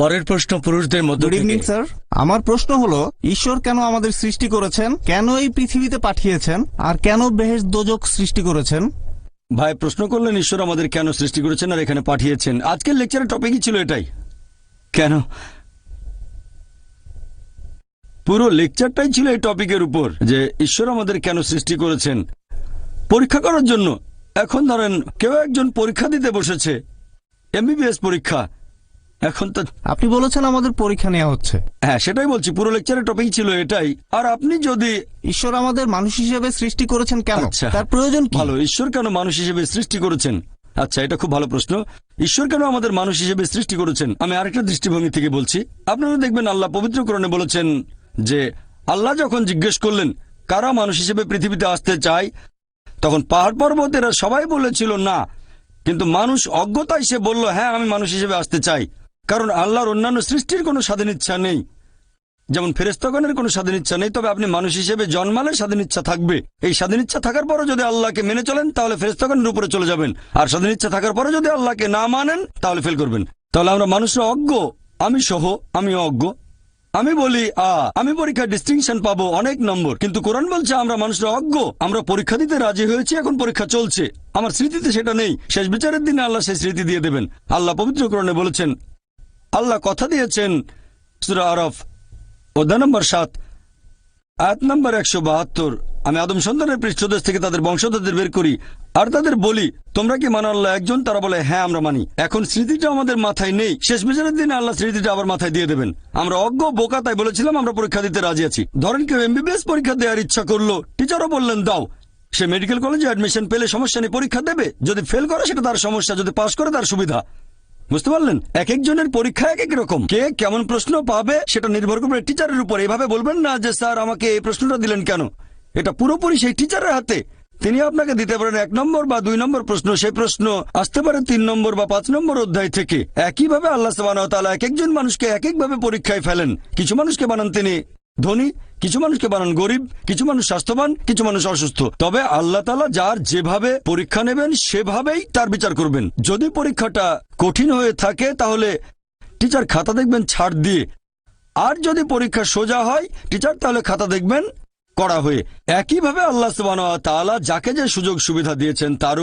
পরের প্রশ্ন পুরুষদের মধ্য গুড ইভিনিং থেকে। স্যার, আমার প্রশ্ন হলো ঈশ্বর কেন আমাদের সৃষ্টি করেছেন, কেন এই পৃথিবীতে পাঠিয়েছেন, আর কেন বেহেশত দোজখ সৃষ্টি করেছেন? ভাই প্রশ্ন করলেন ঈশ্বর আমাদের কেন সৃষ্টি করেছেন আর এখানে পাঠিয়েছেন। আজকের লেকচারের টপিকই ছিল এটাই। কেন পুরো লেকচারটাই ছিল এই টপিকের উপর যে ঈশ্বর আমাদের কেন সৃষ্টি করেছেন। পরীক্ষা করার জন্য। এখন ধরেন কেউ একজন পরীক্ষা দিতে বসেছে, এমবিবিএস পরীক্ষা। এখন তো আপনি বলেছেন আমাদের পরীক্ষা নেওয়া হচ্ছে। হ্যাঁ, সেটাই বলছি, পুরো লেকচারের টপিক ছিল এটাই। আর আপনি যদি ঈশ্বর আমাদের মানুষ হিসেবে সৃষ্টি করেছেন কেন, আচ্ছা, তার প্রয়োজন কি? ভালো, ঈশ্বর কেন মানুষ হিসেবে সৃষ্টি করেছেন? আচ্ছা, এটা খুব ভালো প্রশ্ন। ঈশ্বর কেন আমাদের মানুষ হিসেবে সৃষ্টি করেছেন আমি আরেকটা দৃষ্টিভঙ্গি থেকে বলছি। আপনারা দেখবেন আল্লাহ পবিত্র কোরআনে বলেছেন যে আল্লাহ যখন জিজ্ঞেস করলেন কারা মানুষ হিসেবে পৃথিবীতে আসতে চায়, তখন পাহাড় পর্বতেরা সবাই বলেছিল না, কিন্তু মানুষ অজ্ঞতায় সে বলল হ্যাঁ আমি মানুষ হিসেবে আসতে চাই। কারণ আল্লাহর অন্যান্য সৃষ্টির কোনো স্বাধীন ইচ্ছা নেই, যেমন ফেরেশতাগণের কোনো স্বাধীন ইচ্ছা নেই, তবে আপনি মানুষ হিসেবে জন্মালে স্বাধীন ইচ্ছা থাকবে। এই স্বাধীন ইচ্ছা থাকার পরও যদি আল্লাহকে মেনে চলেন তাহলে ফেরেশতাগণের উপরে চলে যাবেন, আর স্বাধীন ইচ্ছা থাকার পরে যদি আল্লাহকে না মানেন তাহলে ফেল করবেন। তাহলে আমরা মানুষরা অজ্ঞ, আমি সহ, আমি অজ্ঞ। আমি বলি আমি পরীক্ষায় ডিস্টিংশন পাবো, অনেক নম্বর, কিন্তু কোরআন বলছে আমরা মানুষরা অজ্ঞ, আমরা পরীক্ষা দিতে রাজি হয়েছি, এখন পরীক্ষা চলছে, আমার স্মৃতিতে সেটা নেই। শেষ বিচারের দিনে আল্লাহ সেই স্মৃতি দিয়ে দেবেন। আল্লাহ পবিত্র কোরআনে বলেছেন, আল্লাহ কথা দিয়েছেন সূরা আরাফ অধ্যায় নম্বর 7 আয়াত নম্বর 172, আমি আদম সন্তানের পৃষ্ঠদেশ থেকে তাদের বংশধরদের বের করি আর তাদের বলি তোমরা কি মানো আল্লাহ একজন? তারা বলে হ্যাঁ আমরা মানি। এখন স্মৃতিটা আমাদের মাথায় নেই, শেষ বিচারের দিনে আল্লাহ স্মৃতিটা আবার মাথায় দিয়ে দেবেন। আমরা অজ্ঞ বোকা, তাই বলেছিলাম আমরা পরীক্ষা দিতে রাজি আছি। ধরেন কেউ এমবিবিএস পরীক্ষা দেওয়ার ইচ্ছা করলো, টিচারও বললেন দাও, সে মেডিকেল কলেজে অ্যাডমিশন পেলে সমস্যা নেই, পরীক্ষা দেবে। যদি ফেল করে সেটা তার সমস্যা, যদি পাস করে তার সুবিধা। বুঝতে পারলেন? এক একজনের পরীক্ষা এক এক রকম, কে কেমন প্রশ্ন পাবে সেটা নির্ভর করবে টিচারের উপর। এভাবে বলবেন না যে স্যার আমাকে এই প্রশ্নটা দিলেন কেন, এটা পুরোপুরি সেই টিচারের হাতে। তিনি আপনাকে দিতে পারেন 1 নম্বর বা 2 নম্বর প্রশ্ন, সেই প্রশ্ন আসতে পারে 3 নম্বর বা 5 নম্বর অধ্যায় থেকে। একইভাবে আল্লাহ সুবহানাহু ওয়া তাআলা এক একজন মানুষকে এক একভাবে পরীক্ষায় ফেলেন। কিছু মানুষকে বানান তিনি ধনী, কিছু মানুষকে বানান গরিব, কিছু মানুষ স্বাস্থ্যবান, কিছু মানুষ অসুস্থ। তবে আল্লাহ তাআলা যার যেভাবে পরীক্ষা নেবেন সেভাবেই তার বিচার করবেন। যদি পরীক্ষাটা কঠিন হয়ে থাকে তাহলে টিচার খাতা দেখবেন ছাড় দিয়ে, আর যদি পরীক্ষা সোজা হয় টিচার তাহলে খাতা দেখবেন কড়া হয়ে। একইভাবে আল্লাহ সুবহানাহু ওয়া তাআলা যাকে যে সুযোগ সুবিধা দিয়েছেন তার